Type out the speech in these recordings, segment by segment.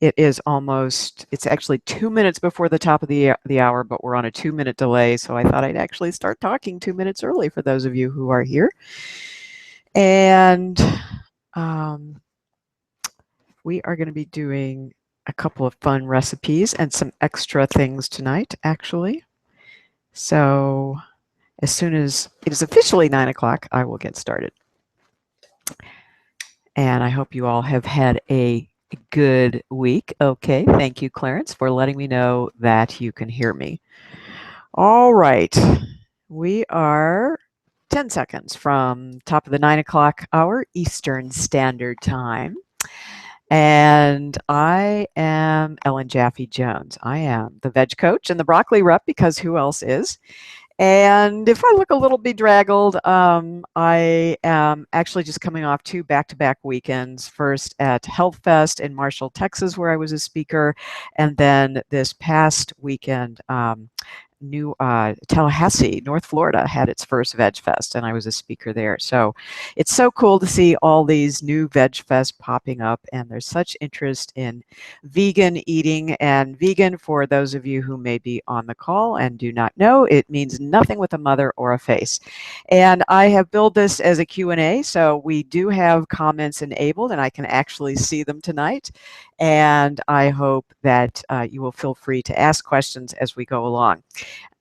It is almost, it's actually 2 minutes before the top of the hour, but we're on a 2-minute delay, so I thought I'd actually start talking 2 minutes early for those of you who are here. And we are going to be doing a couple of fun recipes and some extra things tonight, actually. So as soon as it is officially 9 o'clock, I will get started. And I hope you all have had a good week. Okay, thank you, Clarence, for letting me know that you can hear me. All right, we are 10 seconds from top of the 9 o'clock hour Eastern Standard Time. And I am Ellen Jaffe Jones. I am the veg coach and the broccoli rep, because who else is? And if I look a little bedraggled, I am actually just coming off 2 back-to-back weekends, first at Health Fest in Marshall, Texas, where I was a speaker, and then this past weekend, Tallahassee, North Florida, had its first Veg Fest, and I was a speaker there. So it's so cool to see all these new Veg Fests popping up, and there's such interest in vegan eating. And vegan, for those of you who may be on the call and do not know, it means nothing with a mother or a face. And I have built this as a Q&A, so we do have comments enabled, and I can actually see them tonight. And I hope that you will feel free to ask questions as we go along.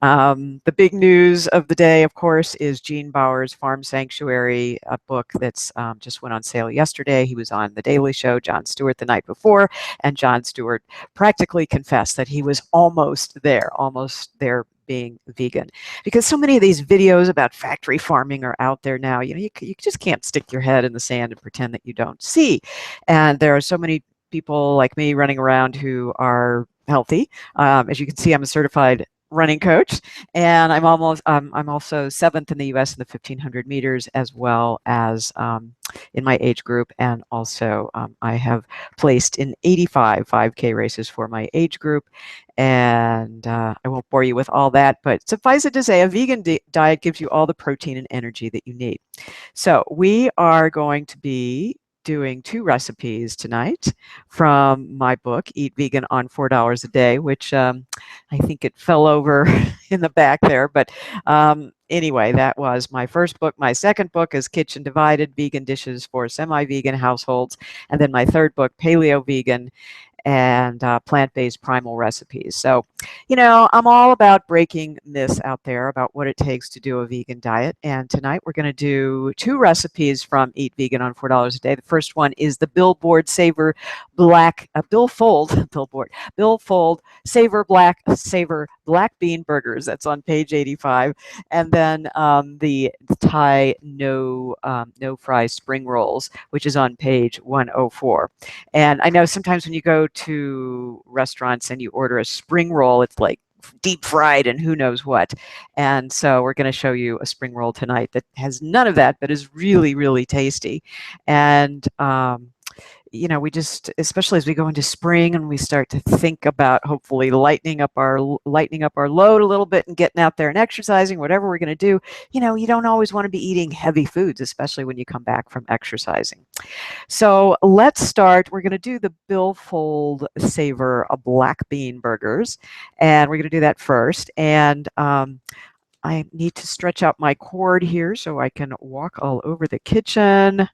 The big news of the day, of course, is Gene Bauer's Farm Sanctuary, a book that's just went on sale yesterday. He was on The Daily Show, Jon Stewart, the night before, and Jon Stewart practically confessed that he was almost there being vegan, because so many of these videos about factory farming are out there now. You know, you just can't stick your head in the sand and pretend that you don't see. And there are so many people like me running around who are healthy. As you can see, I'm a certified running coach, and I'm also 7th in the U.S. in the 1,500 meters, as well as in my age group, and also I have placed in 85 5K races for my age group. And I won't bore you with all that, but suffice it to say, a vegan diet gives you all the protein and energy that you need. So we are going to be doing 2 recipes tonight from my book, Eat Vegan on $4 a Day, which I think it fell over in the back there. But anyway, that was my first book. My second book is Kitchen Divided, Vegan Dishes for Semi-Vegan Households. And then my third book, Paleo Vegan and plant-based primal recipes. So, you know, I'm all about breaking myths out there about what it takes to do a vegan diet. And tonight we're going to do 2 recipes from Eat Vegan on $4 a Day. The first one is the Billfold-Saver Black Bean Burgers. That's on page 85. And then the Thai no fry spring rolls, which is on page 104. And I know sometimes when you go to restaurants and you order a spring roll, it's like deep fried and who knows what. And so we're going to show you a spring roll tonight that has none of that, but is really, really tasty. And you know, we just, especially as we go into spring and we start to think about hopefully lightening up our load a little bit and getting out there and exercising, whatever we're going to do, you know, you don't always want to be eating heavy foods, especially when you come back from exercising. So let's start. We're going to do the Billfold-Saver Black Bean Burgers, and we're going to do that first. And I need to stretch out my cord here so I can walk all over the kitchen.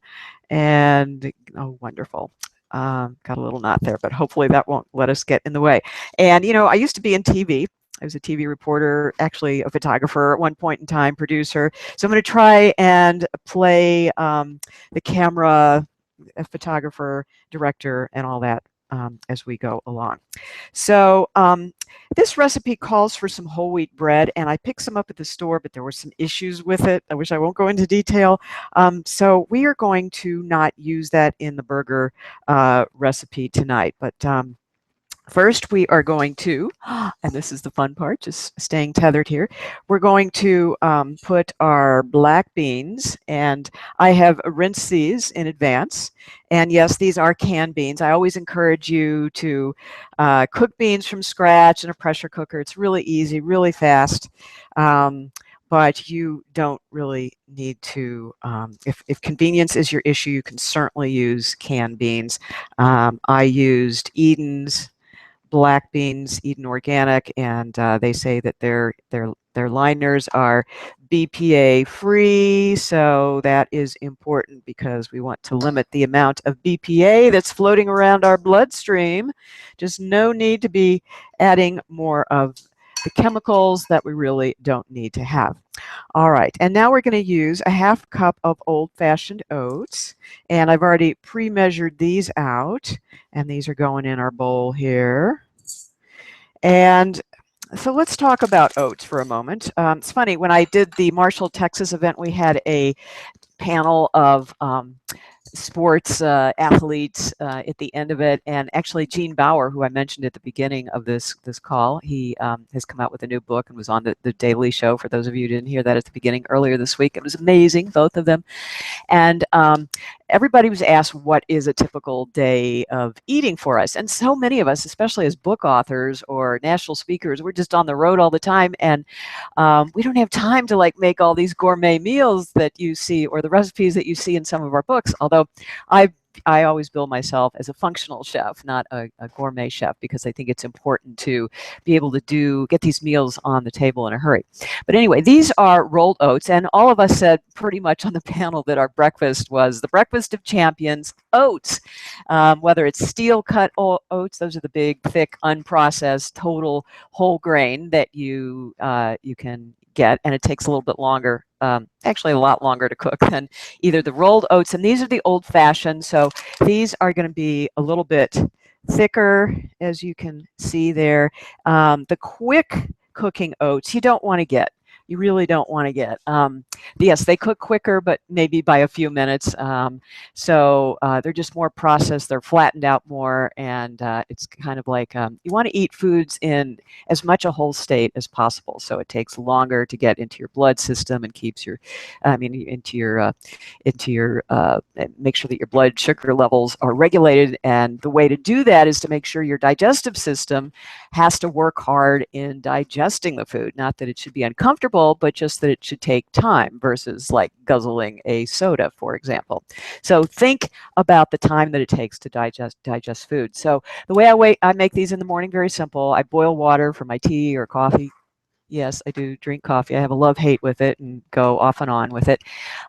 And oh, wonderful. Got a little knot there, but hopefully that won't let us get in the way. And, you know, I used to be in TV. I was a TV reporter, actually a photographer at one point in time, producer. So I'm going to try and play the camera, a photographer, director, and all that as we go along. So this recipe calls for some whole wheat bread, and I picked some up at the store, but there were some issues with it, which I won't go into detail. So we are going to not use that in the burger recipe tonight. But first, we are going to, and this is the fun part, just staying tethered here, we're going to put our black beans, and I have rinsed these in advance. And yes, these are canned beans. I always encourage you to cook beans from scratch in a pressure cooker. It's really easy, really fast. but you don't really need to, if convenience is your issue, you can certainly use canned beans. I used Eden's black beans, Eden Organic, and they say that their liners are BPA free, so that is important because we want to limit the amount of BPA that's floating around our bloodstream. Just no need to be adding more of the chemicals that we really don't need to have. All right, and now we're going to use a half cup of old-fashioned oats, and I've already pre-measured these out, and these are going in our bowl here. And so let's talk about oats for a moment. It's funny, when I did the Marshall, Texas event, we had a panel of sports athletes at the end of it, and actually Gene Bauer, who I mentioned at the beginning of this call, he has come out with a new book and was on the Daily Show. For those of you who didn't hear that at the beginning earlier this week, it was amazing, both of them. And everybody was asked, what is a typical day of eating for us? And so many of us, especially as book authors or national speakers, we're just on the road all the time, and we don't have time to like make all these gourmet meals that you see or the recipes that you see in some of our books. Although I always bill myself as a functional chef, not a gourmet chef, because I think it's important to be able to get these meals on the table in a hurry. But anyway, these are rolled oats, and all of us said pretty much on the panel that our breakfast was the breakfast of champions, oats. Whether it's steel cut oats, those are the big, thick, unprocessed, total whole grain that you can get, and it takes a little bit longer, actually a lot longer to cook than either the rolled oats, and these are the old-fashioned, so these are going to be a little bit thicker, as you can see there. The quick cooking oats you don't want to get. You really don't want to get. Yes, they cook quicker, but maybe by a few minutes. So they're just more processed. They're flattened out more, and it's kind of like you want to eat foods in as much a whole state as possible. So it takes longer to get into your blood system and keeps your, make sure that your blood sugar levels are regulated. And the way to do that is to make sure your digestive system has to work hard in digesting the food. Not that it should be uncomfortable, but just that it should take time versus like guzzling a soda, for example. So think about the time that it takes to digest food. So the way I make these in the morning, very simple. I boil water for my tea or coffee. Yes, I do drink coffee. I have a love-hate with it and go off and on with it.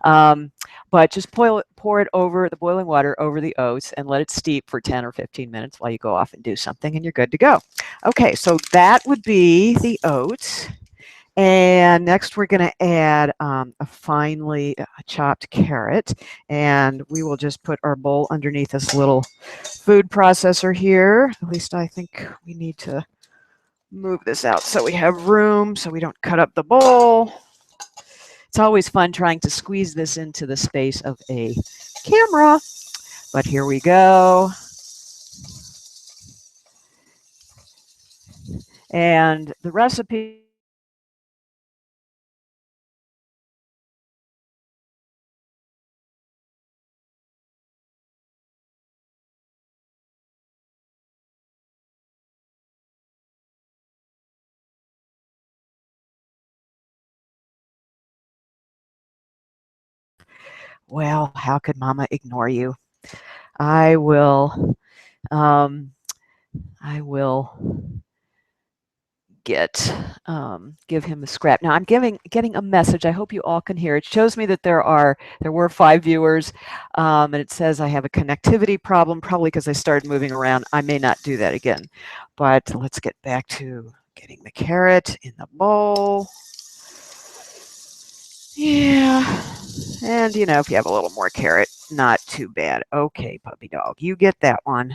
But just pour it over the boiling water over the oats and let it steep for 10 or 15 minutes while you go off and do something, and you're good to go. Okay, so that would be the oats. And next we're going to add a finely chopped carrot, and we will just put our bowl underneath this little food processor here. At least I think we need to move this out so we have room so we don't cut up the bowl. It's always fun trying to squeeze this into the space of a camera, but here we go. And the recipe well, how could Mama ignore you? I will give him a scrap. Now I'm getting a message. I hope you all can hear. It shows me that there were 5 viewers, and it says I have a connectivity problem, probably because I started moving around. I may not do that again, but let's get back to getting the carrot in the bowl. Yeah, and if you have a little more carrot, not too bad. Okay, puppy dog, you get that one.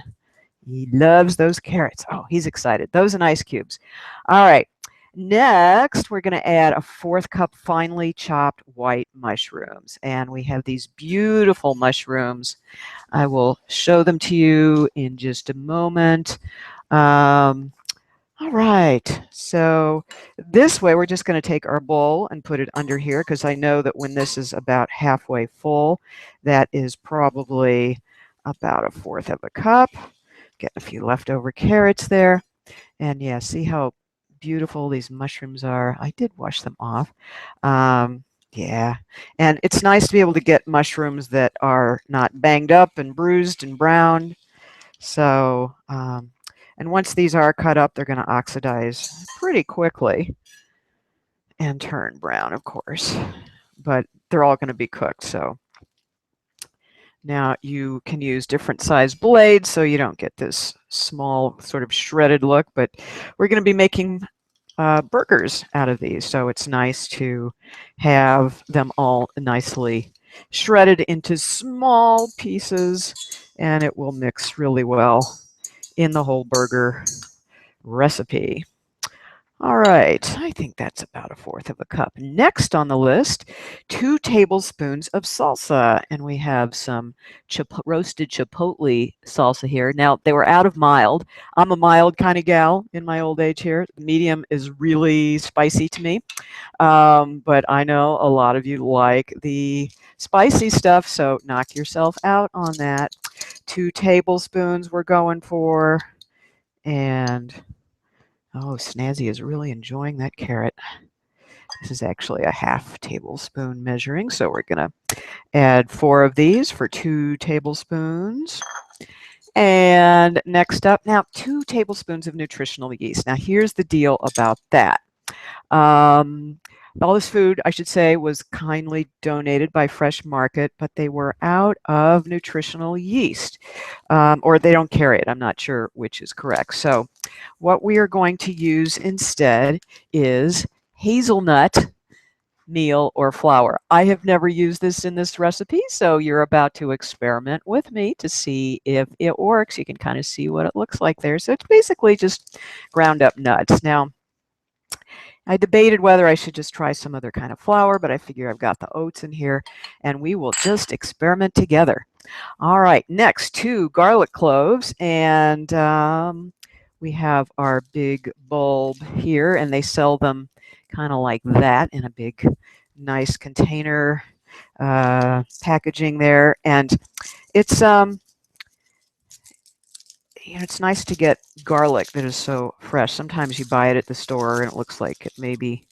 He loves those carrots. Oh, he's excited. Those and ice cubes. All right. Next, we're going to add a 1/4 cup finely chopped white mushrooms. And we have these beautiful mushrooms. I will show them to you in just a moment. All right. So this way, we're just going to take our bowl and put it under here, because I know that when this is about halfway full, that is probably about a 1/4 of a cup. Get a few leftover carrots there. And yeah, see how beautiful these mushrooms are. I did wash them off. Yeah, and it's nice to be able to get mushrooms that are not banged up and bruised and browned. So, and once these are cut up, they're going to oxidize pretty quickly and turn brown, of course. But they're all going to be cooked. So now you can use different size blades so you don't get this small sort of shredded look. But we're going to be making burgers out of these. So it's nice to have them all nicely shredded into small pieces, and it will mix really well in the whole burger recipe. All right, I think that's about 1/4 of a cup. Next on the list, 2 tablespoons of salsa, and we have some roasted chipotle salsa here. Now, they were out of mild. I'm a mild kind of gal in my old age here. Medium is really spicy to me, but I know a lot of you like the spicy stuff, so knock yourself out on that. 2 tablespoons we're going for, and oh, Snazzy is really enjoying that carrot. This is actually a 1/2 tablespoon measuring, so we're going to add 4 of these for 2 tablespoons. And next up, now 2 tablespoons of nutritional yeast. Now here's the deal about that. All this food, I should say, was kindly donated by Fresh Market, but they were out of nutritional yeast, or they don't carry it. I'm not sure which is correct. So what we are going to use instead is hazelnut meal or flour. I have never used this in this recipe, so you're about to experiment with me to see if it works. You can kind of see what it looks like there. So it's basically just ground up nuts. Now, I debated whether I should just try some other kind of flour, but I figure I've got the oats in here, and we will just experiment together. All right, next, 2 garlic cloves, and we have our big bulb here, and they sell them kind of like that in a big, nice container packaging there, and it's it's nice to get garlic that is so fresh. Sometimes you buy it at the store and it looks like it maybe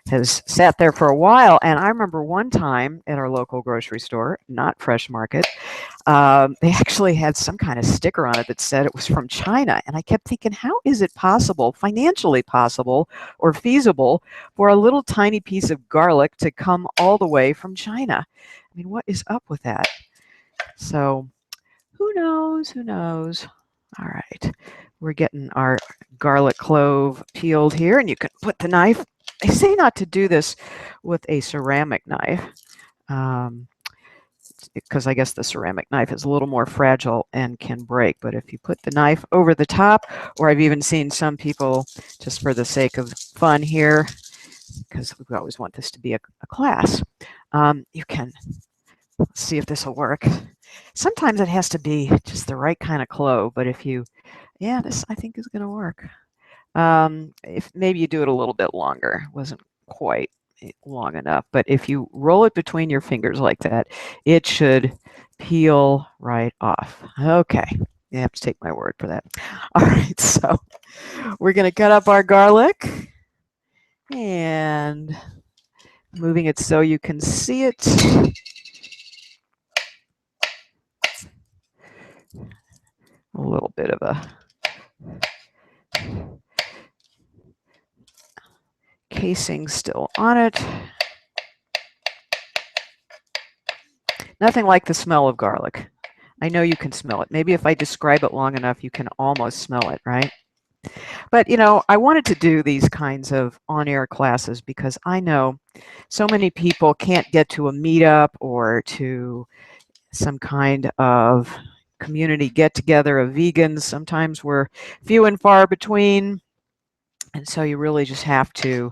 has sat there for a while. And I remember one time at our local grocery store, not Fresh Market, they actually had some kind of sticker on it that said it was from China. And I kept thinking, how is it possible, financially possible or feasible, for a little tiny piece of garlic to come all the way from China? I mean, what is up with that? So who knows? Who knows? All right, we're getting our garlic clove peeled here, and you can put the knife. They say not to do this with a ceramic knife, because I guess the ceramic knife is a little more fragile and can break. But if you put the knife over the top, or I've even seen some people, just for the sake of fun here, because we always want this to be a class, you can see if this will work. Sometimes it has to be just the right kind of clove, but if you, yeah, this I think is going to work. If maybe you do it a little bit longer, wasn't quite long enough, but if you roll it between your fingers like that, it should peel right off. Okay, you have to take my word for that. All right, so we're going to cut up our garlic and moving it so you can see it. A little bit of a casing still on it. Nothing like the smell of garlic. I know you can smell it. Maybe if I describe it long enough, you can almost smell it, right? But, you know, I wanted to do these kinds of on-air classes because I know so many people can't get to a meetup or to some kind of community get-together of vegans. Sometimes we're few and far between, and so you really just have to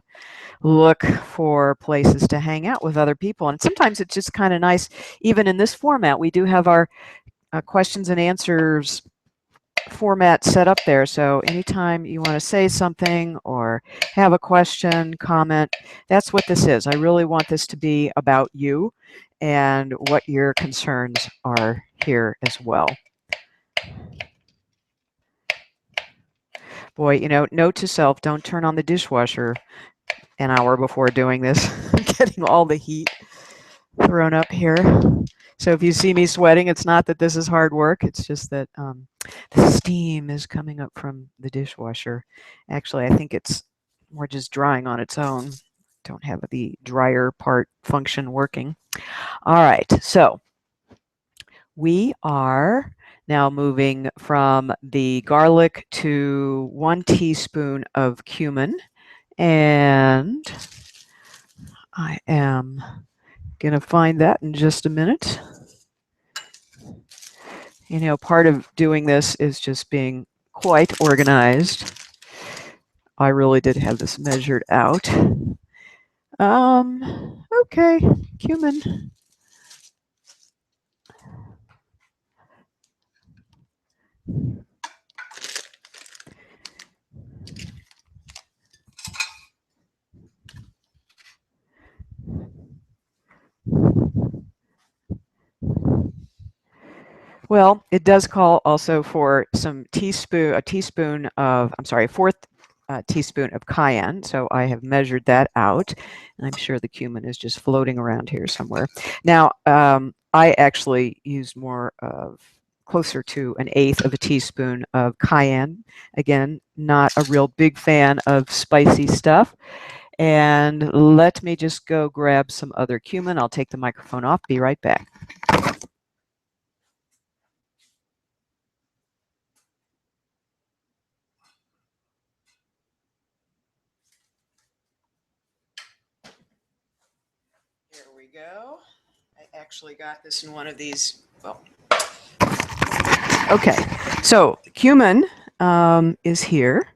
look for places to hang out with other people. And sometimes it's just kind of nice, even in this format. We do have our questions and answers format set up there. So anytime you want to say something or have a question, comment, that's what this is. I really want this to be about you and what your concerns are here as well. Boy, you know, note to self, don't turn on the dishwasher an hour before doing this. I'm getting all the heat thrown up here. So if you see me sweating, it's not that this is hard work. It's just that the steam is coming up from the dishwasher. Actually, I think it's more just drying on its own. Don't have the dryer part function working. All right, so we are now moving from the garlic to 1 teaspoon of cumin. And I am going to find that in just a minute. You know, part of doing this is just being quite organized. I really did have this measured out. Okay, cumin. Well, it does call also for some a teaspoon of, I'm sorry, a fourth teaspoon of cayenne. So I have measured that out, and I'm sure the cumin is just floating around here somewhere. Now, I actually used more of closer to 1/8 of a teaspoon of cayenne. Again, not a real big fan of spicy stuff. And let me just go grab some other cumin. I'll take the microphone off. Be right back. Here we go. I actually got this in one of these. Well, okay. So cumin is here,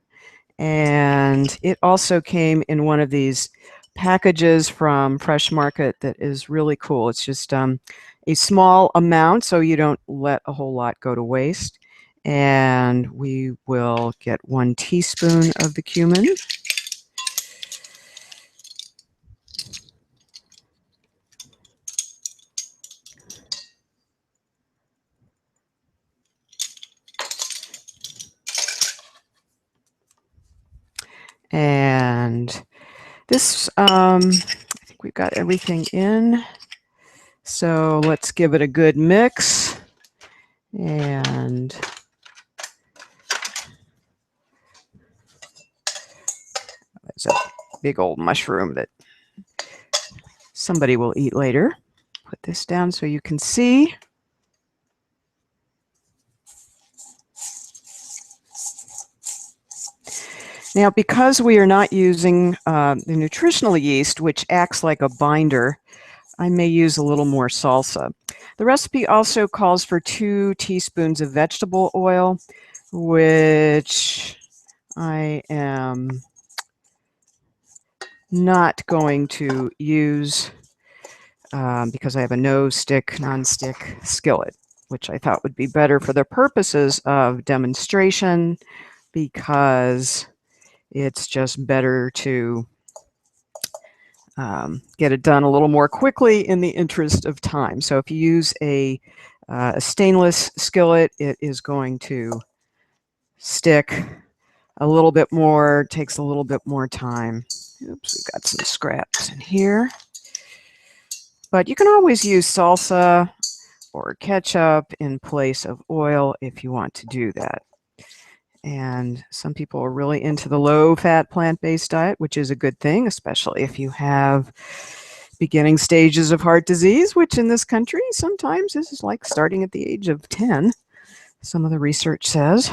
and it also came in one of these packages from Fresh Market that is really cool. It's just a small amount, so you don't let a whole lot go to waste. And we will get 1 teaspoon of the cumin. And this, I think we've got everything in. So let's give it a good mix. And there's a big old mushroom that somebody will eat later. Put this down so you can see. Now, because we are not using the nutritional yeast, which acts like a binder, I may use a little more salsa. The recipe also calls for 2 teaspoons of vegetable oil, which I am not going to use because I have a non-stick skillet, which I thought would be better for the purposes of demonstration, because it's just better to get it done a little more quickly in the interest of time. So if you use a stainless skillet, it is going to stick a little bit more, takes a little bit more time. Oops, we've got some scraps in here. But you can always use salsa or ketchup in place of oil if you want to do that. And some people are really into the low-fat plant-based diet, which is a good thing, especially if you have beginning stages of heart disease, which in this country sometimes is like starting at the age of 10, some of the research says.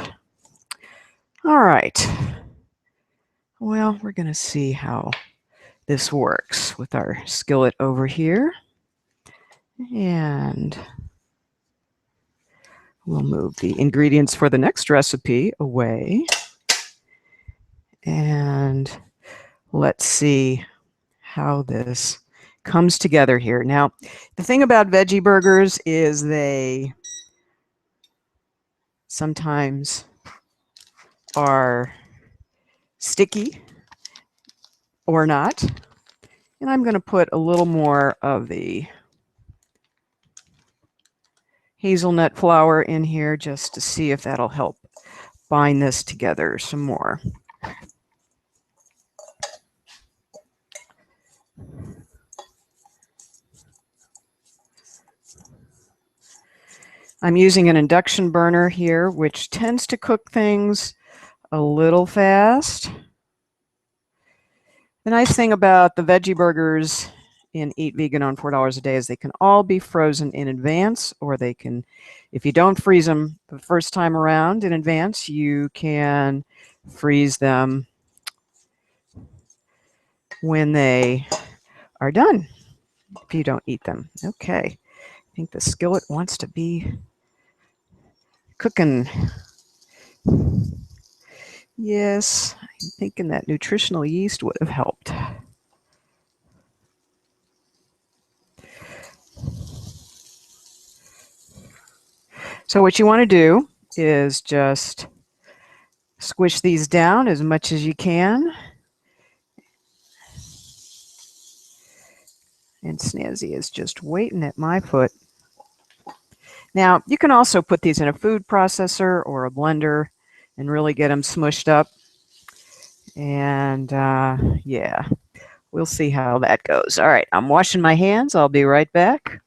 All right. Well, we're going to see how this works with our skillet over here. And we'll move the ingredients for the next recipe away. And let's see how this comes together here. Now, the thing about veggie burgers is they sometimes are sticky or not. And I'm going to put a little more of the hazelnut flour in here just to see if that'll help bind this together some more. I'm using an induction burner here, which tends to cook things a little fast. The nice thing about the veggie burgers in Eat Vegan on $4 a day is they can all be frozen in advance, or they can, if you don't freeze them the first time around in advance, you can freeze them when they are done, if you don't eat them. Okay, I think the skillet wants to be cooking. Yes, I'm thinking that nutritional yeast would have helped. So what you want to do is just squish these down as much as you can. And Snazzy is just waiting at my foot. Now, you can also put these in a food processor or a blender and really get them smushed up. And yeah, we'll see how that goes. All right, I'm washing my hands. I'll be right back.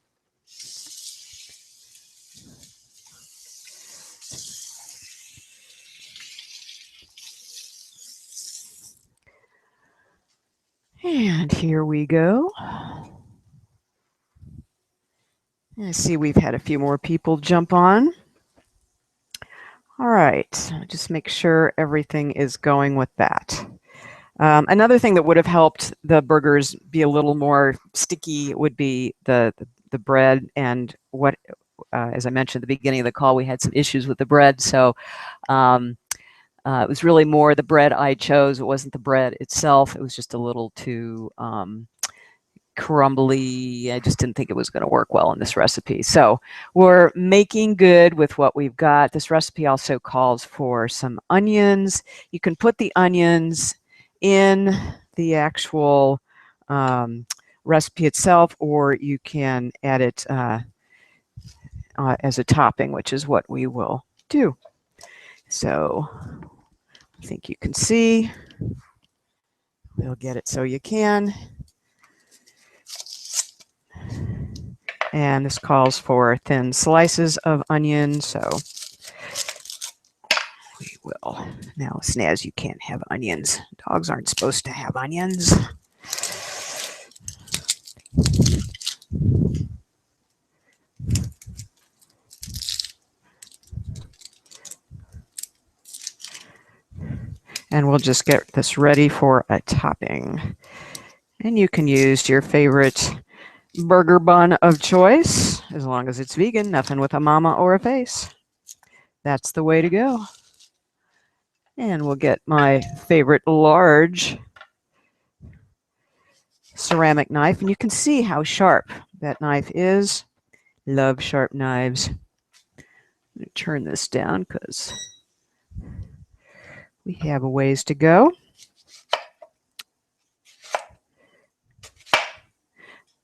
And here we go. I see we've had a few more people jump on. All right, just make sure everything is going with that. Another thing that would have helped the burgers be a little more sticky would be the bread. And what, as I mentioned at the beginning of the call, we had some issues with the bread. So it was really more the bread I chose. It wasn't the bread itself. It was just a little too crumbly. I just didn't think it was going to work well in this recipe. So we're making good with what we've got. This recipe also calls for some onions. You can put the onions in the actual recipe itself, or you can add it as a topping, which is what we will do. So I think you can see. We'll get it so you can. And this calls for thin slices of onion, so we will. Now, Snaz, you can't have onions. Dogs aren't supposed to have onions. And we'll just get this ready for a topping. And you can use your favorite burger bun of choice, as long as it's vegan, nothing with a mama or a face. That's the way to go. And we'll get my favorite large ceramic knife, and you can see how sharp that knife is. Love sharp knives. I'm going to turn this down because we have a ways to go.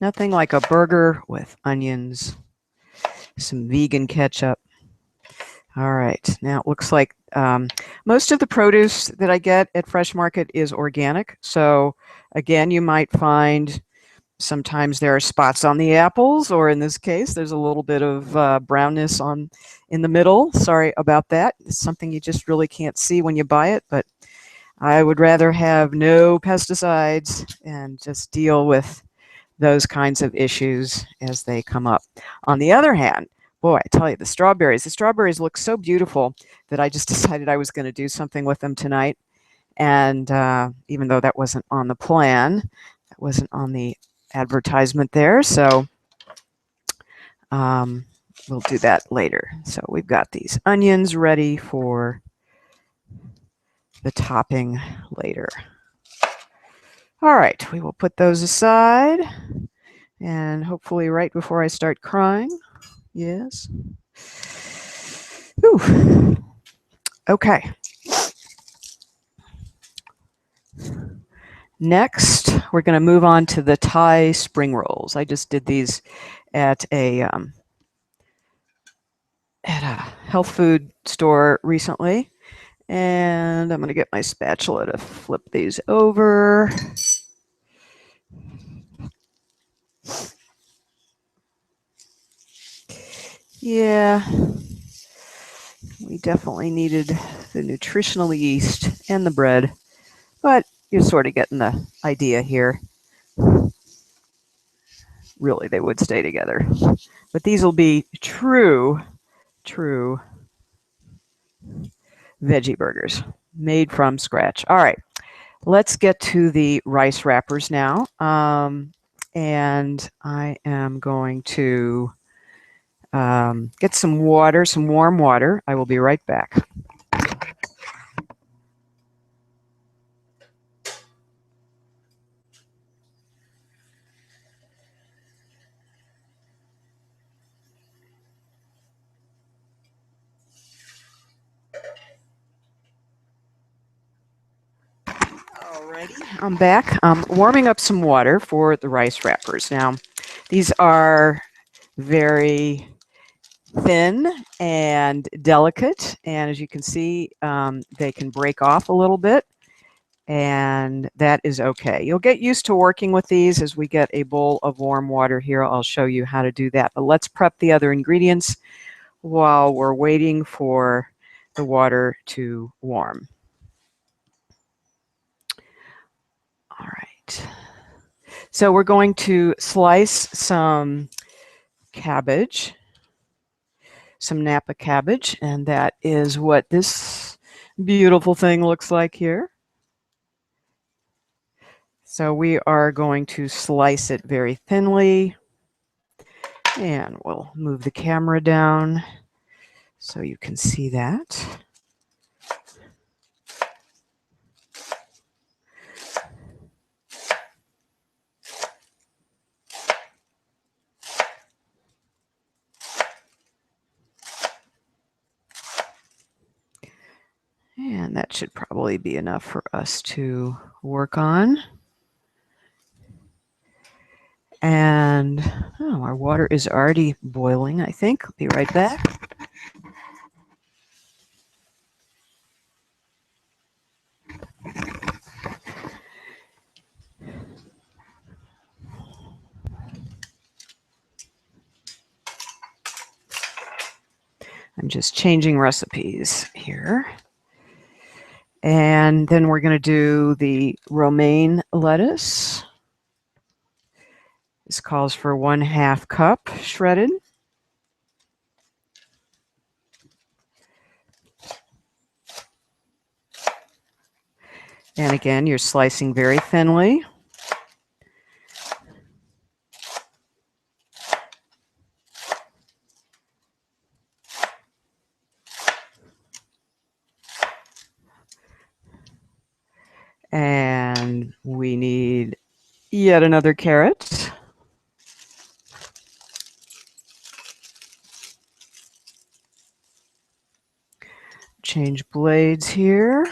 Nothing like a burger with onions, some vegan ketchup. All right, now it looks like most of the produce that I get at Fresh Market is organic. So again, you might find sometimes there are spots on the apples, or in this case, there's a little bit of brownness in the middle. Sorry about that. It's something you just really can't see when you buy it, but I would rather have no pesticides and just deal with those kinds of issues as they come up. On the other hand, boy, I tell you, the strawberries look so beautiful that I just decided I was going to do something with them tonight. And even though that wasn't on the plan, that wasn't on the advertisement there, so we'll do that later. So we've got these onions ready for the topping later. All right, we will put those aside, and hopefully right before I start crying. Yes. Whew. Okay. Next, we're going to move on to the Thai spring rolls. I just did these at a health food store recently, And I'm going to get my spatula to flip these over. Yeah, we definitely needed the nutritional yeast and the bread, but you're sort of getting the idea here. Really, they would stay together. But these will be true veggie burgers made from scratch. All right, let's get to the rice wrappers now. And I am going to get some water, some warm water. I will be right back. Alrighty, I'm back. I'm warming up some water for the rice wrappers. Now, these are very thin and delicate, and as you can see, they can break off a little bit, and that is okay. You'll get used to working with these as we get a bowl of warm water here. I'll show you how to do that, but let's prep the other ingredients while we're waiting for the water to warm. All right. So we're going to slice some cabbage, some Napa cabbage, and that is what this beautiful thing looks like here. So we are going to slice it very thinly, and we'll move the camera down so you can see that. And that should probably be enough for us to work on. And our water is already boiling, I think. I'll be right back. I'm just changing recipes here. And then we're going to do the romaine lettuce. This calls for 1/2 cup shredded. And again, you're slicing very thinly. And we need yet another carrot. Change blades here.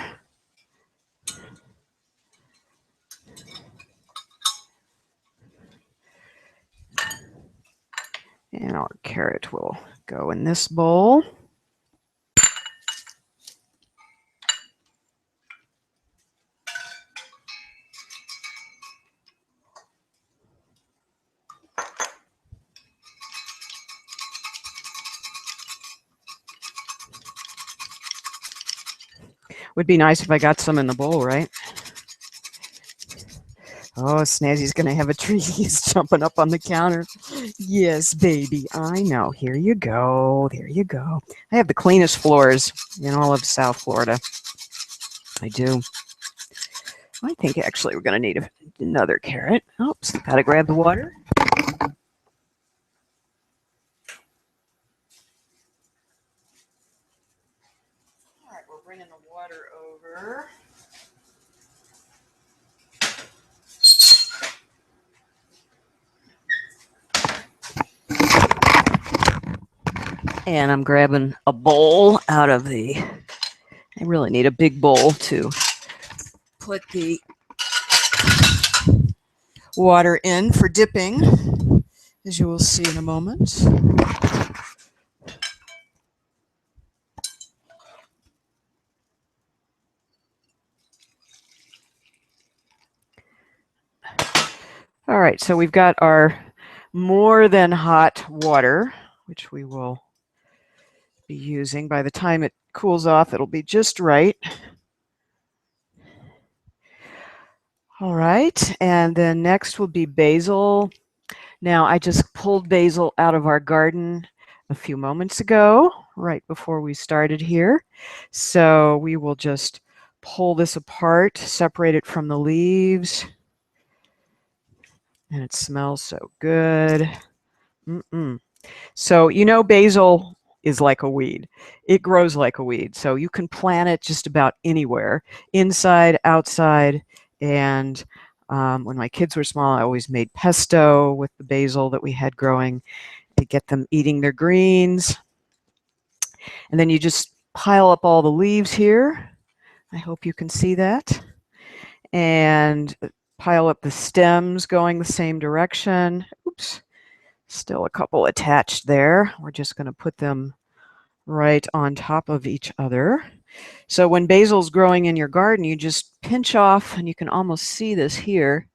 And our carrot will go in this bowl. Would be nice if I got some in the bowl, right? Oh, Snazzy's going to have a treat. He's jumping up on the counter. Yes, baby, I know. Here you go. There you go. I have the cleanest floors in all of South Florida. I do. I think actually we're going to need another carrot. Oops, got to grab the water. All right, we're bringing the water over. And I'm grabbing a bowl out of I really need a big bowl to put the water in for dipping, as you will see in a moment. All right, so we've got our more than hot water, which we will be using. By the time it cools off, it'll be just right. All right, and then next will be basil. Now, I just pulled basil out of our garden a few moments ago, right before we started here. So we will just pull this apart, separate it from the leaves. And it smells so good. So, you know, basil is like a weed. It grows like a weed. So you can plant it just about anywhere, inside, outside. And when my kids were small, I always made pesto with the basil that we had growing to get them eating their greens. And then you just pile up all the leaves here. I hope you can see that. And pile up the stems going the same direction. Oops, still a couple attached there. We're just going to put them right on top of each other. So when basil's growing in your garden, you just pinch off, and you can almost see this here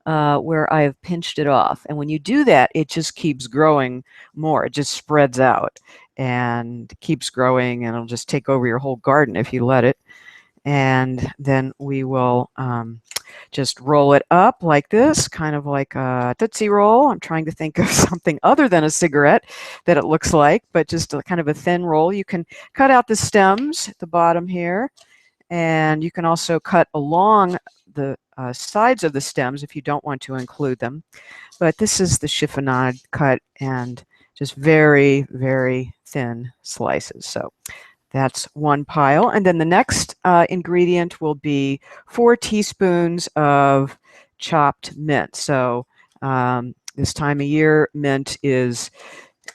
where I have pinched it off. And when you do that, it just keeps growing more. It just spreads out and keeps growing, and it'll just take over your whole garden if you let it. And then we will just roll it up like this, kind of like a Tootsie Roll. I'm trying to think of something other than a cigarette that it looks like, but just a kind of a thin roll. You can cut out the stems at the bottom here, and you can also cut along the sides of the stems if you don't want to include them. But this is the chiffonade cut, and just very, very thin slices. So that's one pile. And then the next ingredient will be 4 teaspoons of chopped mint. So this time of year, mint is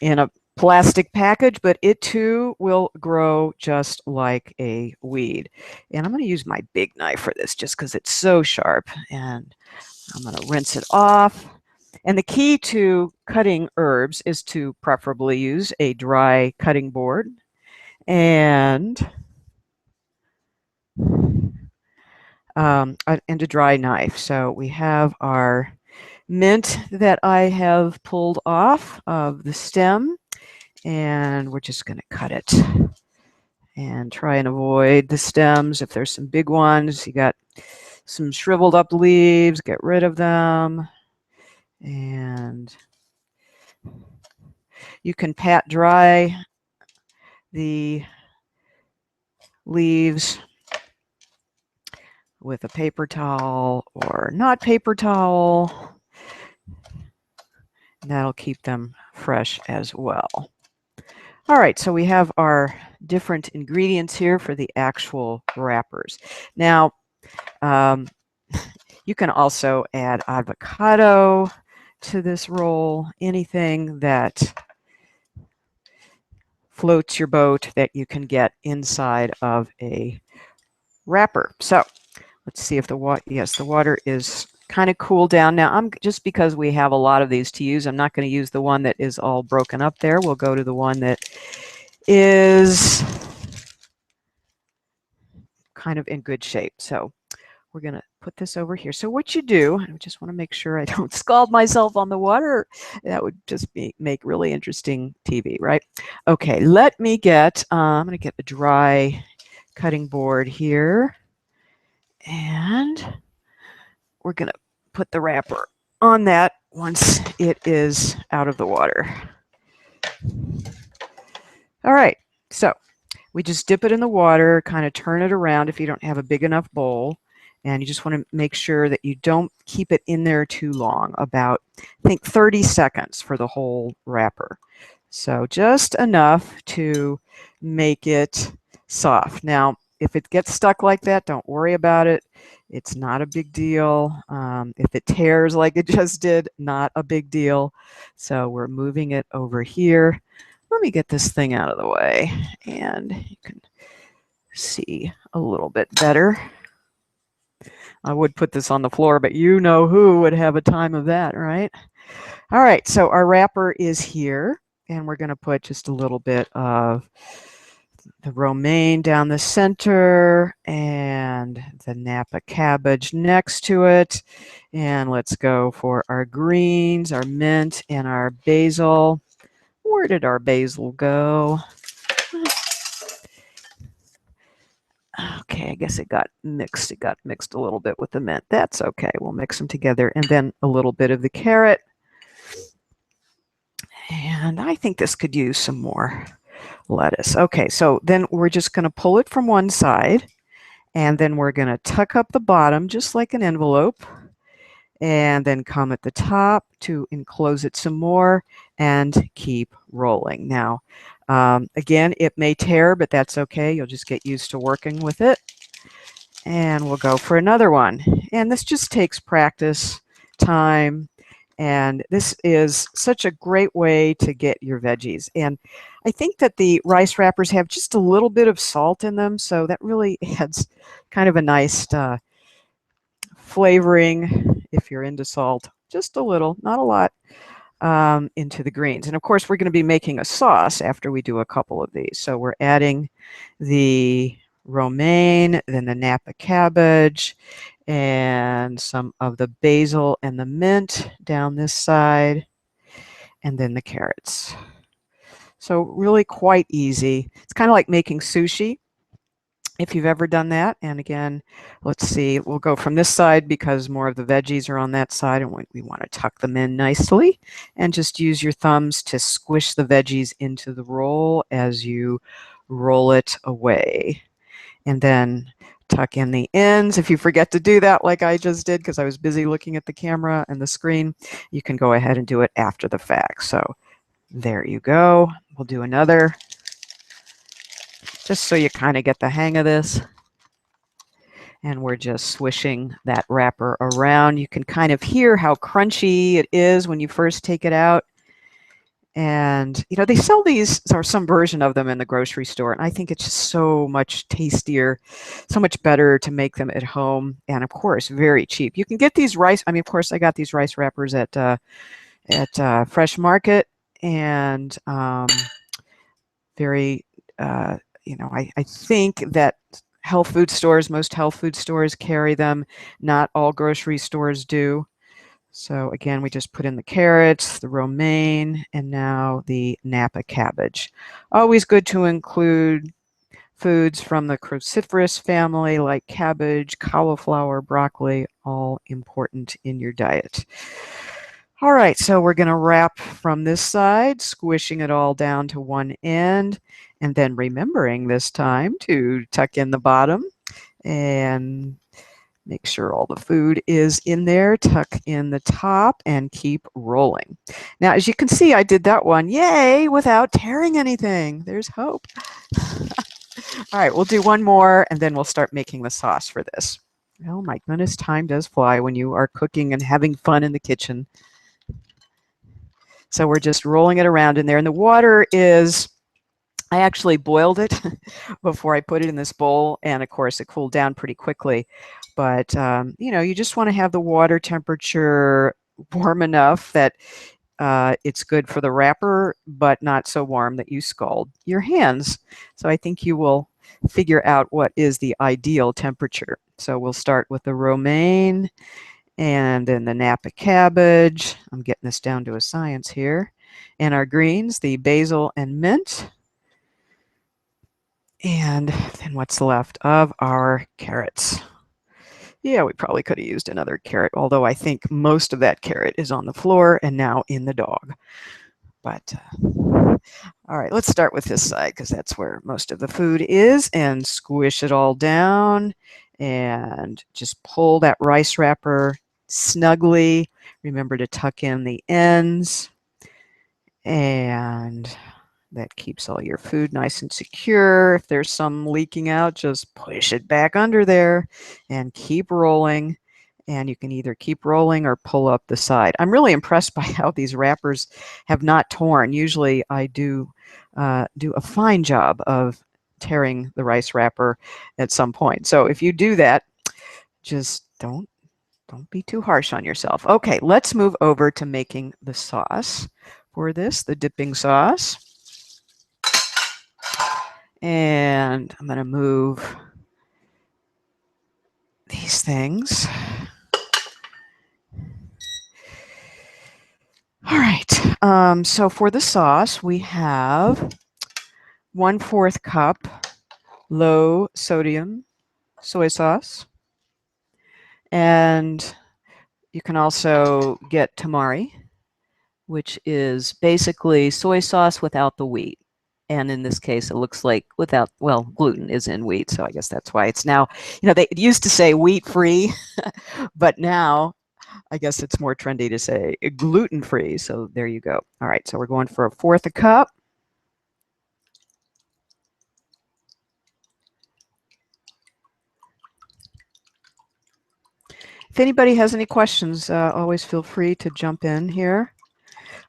in a plastic package, but it too will grow just like a weed. And I'm going to use my big knife for this just because it's so sharp. And I'm going to rinse it off. And the key to cutting herbs is to preferably use a dry cutting board and a dry knife. So we have our mint that I have pulled off of the stem, and we're just going to cut it and try and avoid the stems. If there's some big ones, you got some shriveled up leaves, get rid of them. And you can pat dry the leaves with a paper towel or not paper towel. That'll keep them fresh as well. All right, so we have our different ingredients here for the actual wrappers. Now, you can also add avocado to this roll, anything that floats your boat that you can get inside of a wrapper. So let's see if the water, yes, the water is kind of cooled down. Now, just because we have a lot of these to use, I'm not going to use the one that is all broken up there. We'll go to the one that is kind of in good shape. So we're going to put this over here. So what you do, I just want to make sure I don't scald myself on the water. That would just make really interesting TV, right? Okay, let me get, I'm going to get a dry cutting board here. And we're going to put the wrapper on that once it is out of the water. All right, so we just dip it in the water, kind of turn it around if you don't have a big enough bowl. And you just want to make sure that you don't keep it in there too long, about, I think, 30 seconds for the whole wrapper. So just enough to make it soft. Now, if it gets stuck like that, don't worry about it. It's not a big deal. If it tears like it just did, not a big deal. So we're moving it over here. Let me get this thing out of the way, and you can see a little bit better. I would put this on the floor, but you know who would have a time of that, right? All right, so our wrapper is here, and we're going to put just a little bit of the romaine down the center and the Napa cabbage next to it. And let's go for our greens, our mint, and our basil. Where did our basil go? Okay, I guess it got mixed. It got mixed a little bit with the mint. That's okay. We'll mix them together. And then a little bit of the carrot. And I think this could use some more lettuce. Okay, so then we're just going to pull it from one side. And then we're going to tuck up the bottom just like an envelope. And then come at the top to enclose it some more and keep rolling. Now, again, it may tear, but that's okay. You'll just get used to working with it. And we'll go for another one. And this just takes practice, time, and this is such a great way to get your veggies. And I think that the rice wrappers have just a little bit of salt in them, so that really adds kind of a nice flavoring, if you're into salt, just a little, not a lot, into the greens. And of course, we're going to be making a sauce after we do a couple of these. So we're adding the romaine, then the Napa cabbage, and some of the basil and the mint down this side, and then the carrots. So really quite easy. It's kind of like making sushi, if you've ever done that. And again, let's see, we'll go from this side because more of the veggies are on that side, and we want to tuck them in nicely, and just use your thumbs to squish the veggies into the roll as you roll it away. And then tuck in the ends. If you forget to do that like I just did because I was busy looking at the camera and the screen, you can go ahead and do it after the fact. So there you go. We'll do another, just so you kind of get the hang of this. And we're just swishing that wrapper around. You can kind of hear how crunchy it is when you first take it out. And, you know, they sell these, or some version of them in the grocery store. And I think it's just so much tastier, so much better to make them at home. And of course, very cheap. You can get these rice, I mean, of course, I got these rice wrappers at Fresh Market. And very, you know, I think that health food stores, most health food stores carry them. Not all grocery stores do. So again, we just put in the carrots, the romaine, and now the Napa cabbage. Always good to include foods from the cruciferous family like cabbage, cauliflower, broccoli, all important in your diet. All right, so we're going to wrap from this side, squishing it all down to one end, and then remembering this time to tuck in the bottom and make sure all the food is in there, tuck in the top, and keep rolling. Now, as you can see, I did that one, yay, without tearing anything. There's hope. All right, we'll do one more, and then we'll start making the sauce for this. Oh my goodness, time does fly when you are cooking and having fun in the kitchen. So we're just rolling it around in there, and the water is, I actually boiled it before I put it in this bowl, and of course it cooled down pretty quickly. But, you know, you just want to have the water temperature warm enough that it's good for the wrapper, but not so warm that you scald your hands. So I think you will figure out what is the ideal temperature. So we'll start with the romaine and then the Napa cabbage. I'm getting this down to a science here. And our greens, the basil and mint. And then what's left of our carrots. Yeah, we probably could have used another carrot, although I think most of that carrot is on the floor and now in the dog. But, all right, let's start with this side because that's where most of the food is, and squish it all down and just pull that rice wrapper snugly. Remember to tuck in the ends, and that keeps all your food nice and secure. If there's some leaking out, just push it back under there and keep rolling. And you can either keep rolling or pull up the side. I'm really impressed by how these wrappers have not torn. Usually I do a fine job of tearing the rice wrapper at some point. So if you do that, just don't be too harsh on yourself. Okay, let's move over to making the sauce for this, the dipping sauce. And I'm going to move these things. All right. So for the sauce, we have 1/4 cup low sodium soy sauce. And you can also get tamari, which is basically soy sauce without the wheat. And in this case, it looks like without, well, gluten is in wheat. So I guess that's why it's now, they used to say wheat-free, but now I guess it's more trendy to say gluten-free. So there you go. All right, so we're going for 1/4 cup. If anybody has any questions, always feel free to jump in here.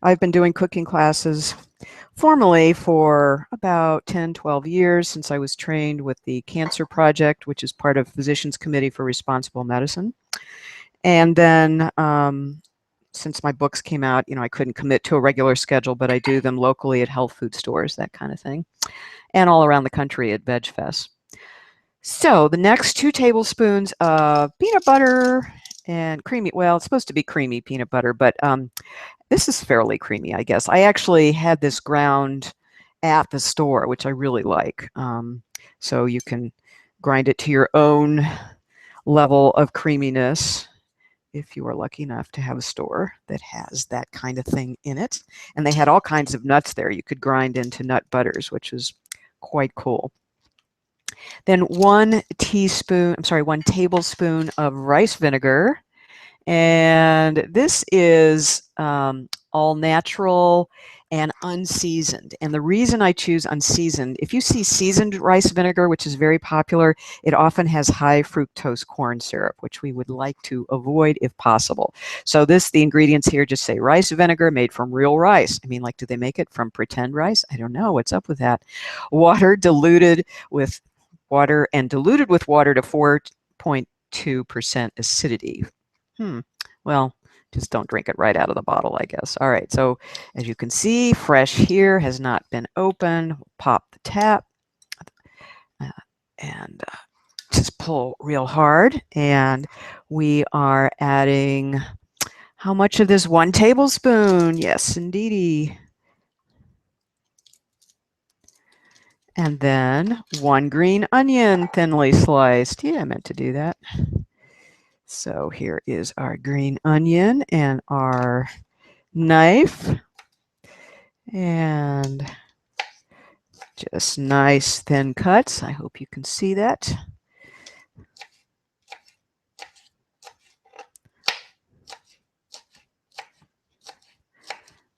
I've been doing cooking classes formally for about 10, 12 years since I was trained with the Cancer Project, which is part of Physicians Committee for Responsible Medicine. And then since my books came out, I couldn't commit to a regular schedule, but I do them locally at health food stores, that kind of thing, and all around the country at VegFest. So the next 2 tablespoons of peanut butter and creamy, well, it's supposed to be creamy peanut butter, but this is fairly creamy, I guess. I actually had this ground at the store, which I really like. So you can grind it to your own level of creaminess if you are lucky enough to have a store that has that kind of thing in it. And they had all kinds of nuts there. You could grind into nut butters, which was quite cool. Then 1 tablespoon of rice vinegar. And this is all natural and unseasoned. And the reason I choose unseasoned, if you see seasoned rice vinegar, which is very popular, it often has high fructose corn syrup, which we would like to avoid if possible. So the ingredients here just say rice vinegar made from real rice. I mean, like, do they make it from pretend rice? I don't know. What's up with that? Water diluted with water to 4.2% acidity. Well, just don't drink it right out of the bottle, I guess. All right, so as you can see, fresh here, has not been opened. We'll pop the tap and just pull real hard. And we are adding, how much of this? 1 tablespoon. Yes, indeedy. And then 1 green onion, thinly sliced. Yeah, I meant to do that. So here is our green onion and our knife. And just nice thin cuts. I hope you can see that.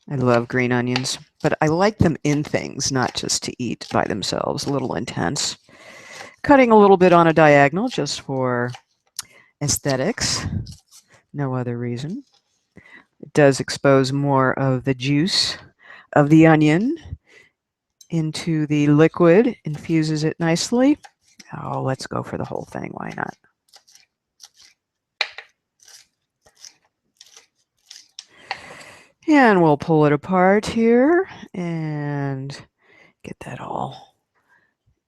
I love green onions, but I like them in things, not just to eat by themselves. A little intense. Cutting a little bit on a diagonal just for aesthetics. No other reason. It does expose more of the juice of the onion into the liquid, infuses it nicely. Oh, let's go for the whole thing. Why not? And we'll pull it apart here and get that all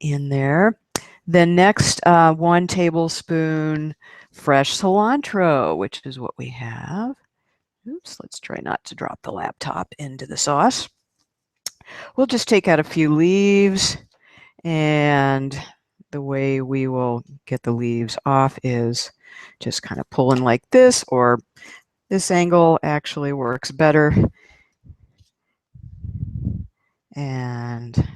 in there. Then next, 1 tablespoon fresh cilantro, which is what we have. Oops, let's try not to drop the laptop into the sauce. We'll just take out a few leaves, and the way we will get the leaves off is just kind of pulling like this, or this angle actually works better. And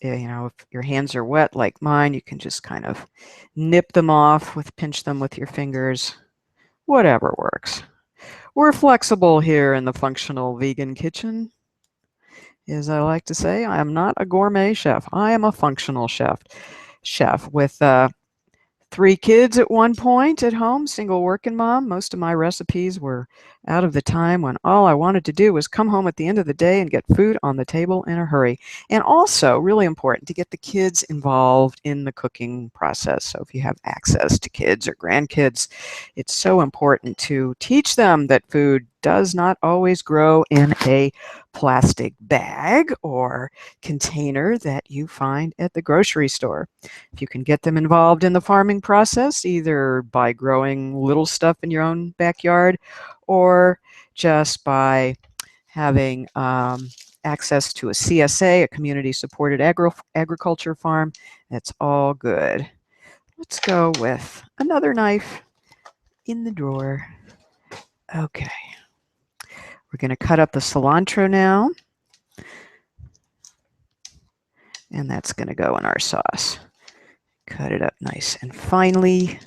if your hands are wet like mine, you can just kind of nip them off, pinch them with your fingers, whatever works. We're flexible here in the functional vegan kitchen. As I like to say, I am not a gourmet chef. I am a functional chef with 3 kids at one point at home, single working mom. Most of my recipes were out of the time when all I wanted to do was come home at the end of the day and get food on the table in a hurry. And also, really important, to get the kids involved in the cooking process. So if you have access to kids or grandkids, it's so important to teach them that food does not always grow in a plastic bag or container that you find at the grocery store. If you can get them involved in the farming process, either by growing little stuff in your own backyard or just by having access to a CSA, a community-supported agriculture farm, that's all good. Let's go with another knife in the drawer. Okay. We're going to cut up the cilantro now. And that's going to go in our sauce. Cut it up nice and finely.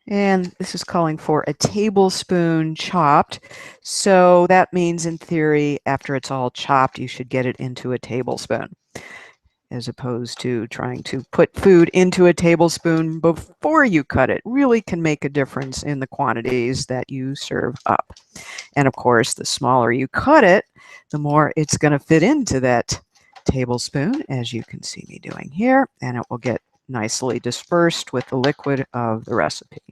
And this is calling for a tablespoon chopped. So that means in theory, after it's all chopped, you should get it into a tablespoon, as opposed to trying to put food into a tablespoon before you cut it. Really can make a difference in the quantities that you serve up. And of course, the smaller you cut it, the more it's going to fit into that tablespoon, as you can see me doing here, and it will get nicely dispersed with the liquid of the recipe.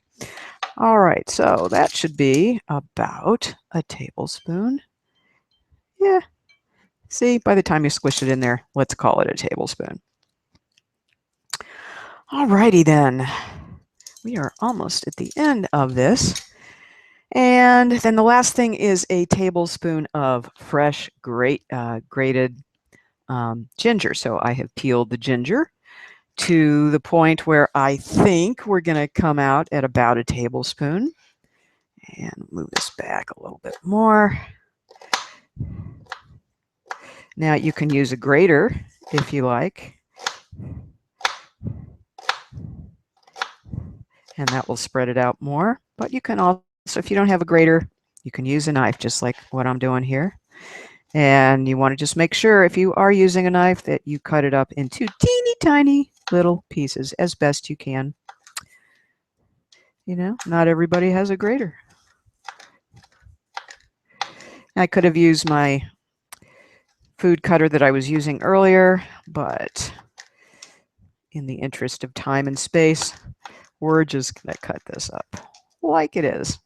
All right, so that should be about a tablespoon. Yeah, see, by the time you squish it in there, let's call it a tablespoon. All righty then, we are almost at the end of this. And then the last thing is a tablespoon of fresh grated ginger. So I have peeled the ginger to the point where I think we're going to come out at about a tablespoon. And move this back a little bit more. Now you can use a grater if you like. And that will spread it out more. But you can also, if you don't have a grater, you can use a knife, just like what I'm doing here. And you want to just make sure, if you are using a knife, that you cut it up into teeny tiny little pieces as best you can. You know, not everybody has a grater. I could have used my food cutter that I was using earlier, but in the interest of time and space, we're just going to cut this up like it is.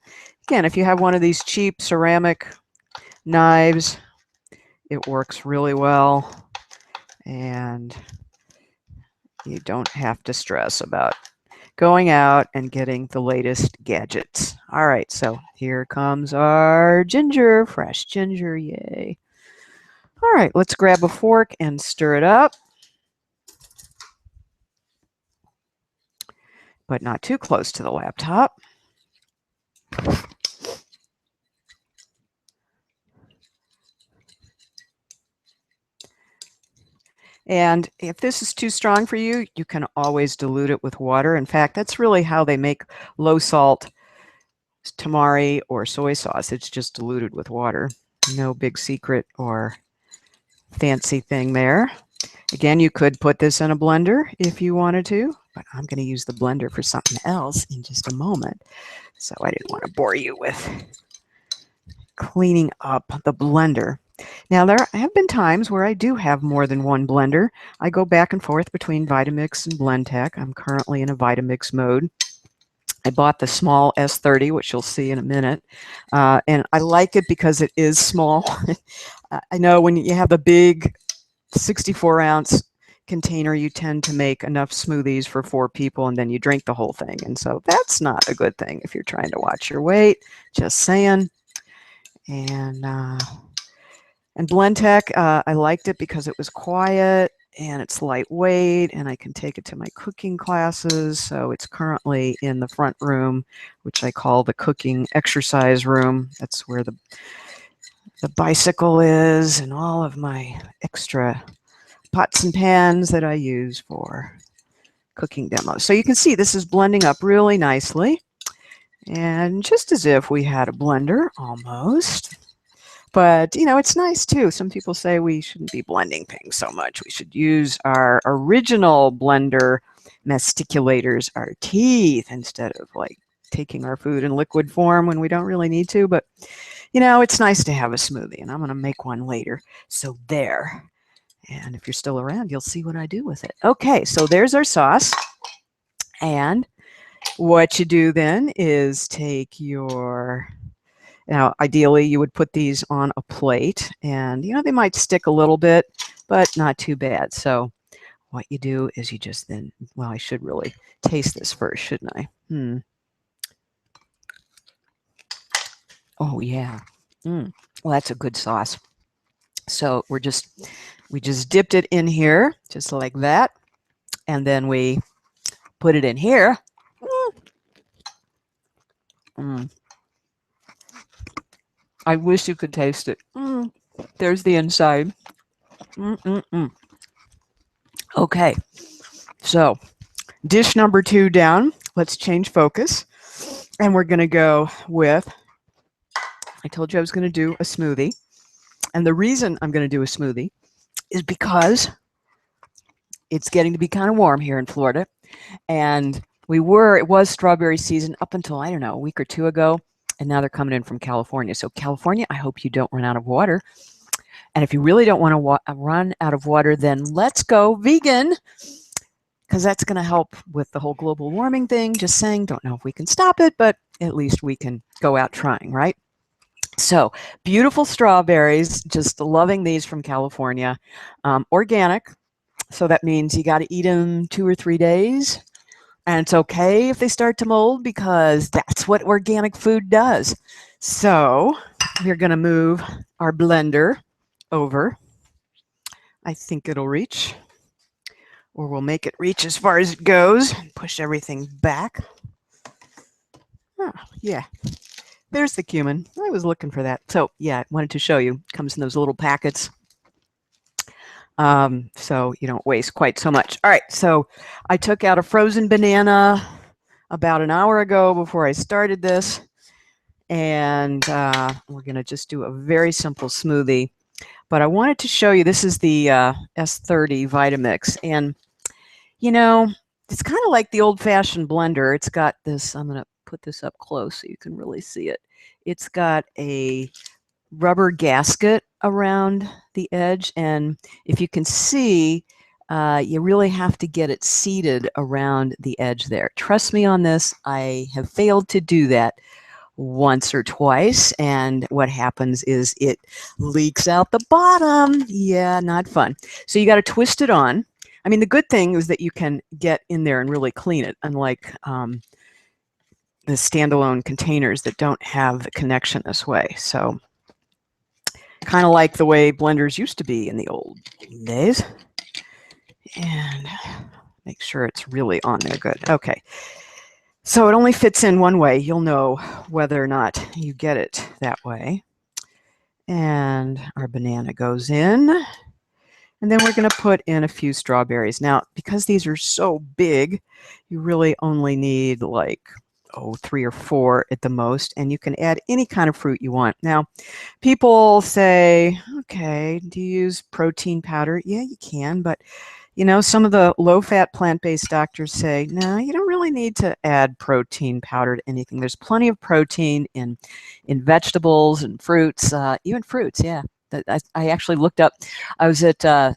Again, if you have one of these cheap ceramic knives, it works really well, and you don't have to stress about going out and getting the latest gadgets. All right, so here comes our ginger, fresh ginger, yay. All right, let's grab a fork and stir it up, but not too close to the laptop. And if this is too strong for you, you can always dilute it with water. In fact, that's really how they make low salt tamari or soy sauce. It's just diluted with water. No big secret or fancy thing there. Again, you could put this in a blender if you wanted to, but I'm going to use the blender for something else in just a moment. So I didn't want to bore you with cleaning up the blender. Now, there have been times where I do have more than one blender. I go back and forth between Vitamix and BlendTech. I'm currently in a Vitamix mode. I bought the small S30, which you'll see in a minute, and I like it because it is small. I know when you have the big 64-ounce container, you tend to make enough smoothies for 4 people, and then you drink the whole thing. And so that's not a good thing if you're trying to watch your weight. Just saying. And BlendTech, I liked it because it was quiet and it's lightweight, and I can take it to my cooking classes. So it's currently in the front room, which I call the cooking exercise room. That's where the bicycle is and all of my extra pots and pans that I use for cooking demos. So you can see this is blending up really nicely, and just as if we had a blender almost. But, you know, it's nice too. Some people say we shouldn't be blending things so much. We should use our original blender masticulators, our teeth, instead of like taking our food in liquid form when we don't really need to. But, you know, it's nice to have a smoothie, and I'm going to make one later. So there. And if you're still around, you'll see what I do with it. Okay, so there's our sauce. And what you do then is take your Now, ideally, you would put these on a plate, and you know, they might stick a little bit, but not too bad. So what you do is you just then, well, I should really taste this first, shouldn't I? Oh, yeah. Well, that's a good sauce. So we just dipped it in here, just like that. And then we put it in here. I wish you could taste it. There's the inside. Okay, so dish number 2 down. Let's change focus. And we're going to go with, I told you I was going to do a smoothie. And the reason I'm going to do a smoothie is because it's getting to be kind of warm here in Florida. And it was strawberry season up until, I don't know, a week or 2 ago. And now they're coming in from California. So California, I hope you don't run out of water. And if you really don't want to run out of water, then let's go vegan, because that's going to help with the whole global warming thing. Just saying, don't know if we can stop it, but at least we can go out trying, right? So beautiful strawberries, just loving these from California. Organic, so that means you got to eat them 2 or 3 days. And it's okay if they start to mold, because that's what organic food does. So we're going to move our blender over. I think it'll reach, or we'll make it reach as far as it goes. Push everything back. Oh, yeah. There's the cumin. I was looking for that. So yeah, I wanted to show you. It comes in those little packets. So you don't waste quite so much. All right, so I took out a frozen banana about an hour ago before I started this. And we're going to just do a very simple smoothie. But I wanted to show you, this is the S30 Vitamix. And, you know, it's kind of like the old-fashioned blender. It's got this, I'm going to put this up close so you can really see it. It's got a rubber gasket around the edge. And if you can see, you really have to get it seated around the edge there. Trust me on this, I have failed to do that once or twice, and what happens is it leaks out the bottom. Yeah, not fun. So you got to twist it on. I mean, the good thing is that you can get in there and really clean it, unlike the standalone containers that don't have the connection this way. So kind of like the way blenders used to be in the old days. And make sure it's really on there good. Okay. So it only fits in one way. You'll know whether or not you get it that way. And our banana goes in. And then we're going to put in a few strawberries. Now, because these are so big, you really only need like, 3 or 4 at the most. And you can add any kind of fruit you want. Now, people say, okay, do you use protein powder? Yeah, you can, but you know, some of the low-fat plant-based doctors say, no, you don't really need to add protein powder to anything. There's plenty of protein in vegetables and fruits, even fruits, yeah. I actually looked up, I was at the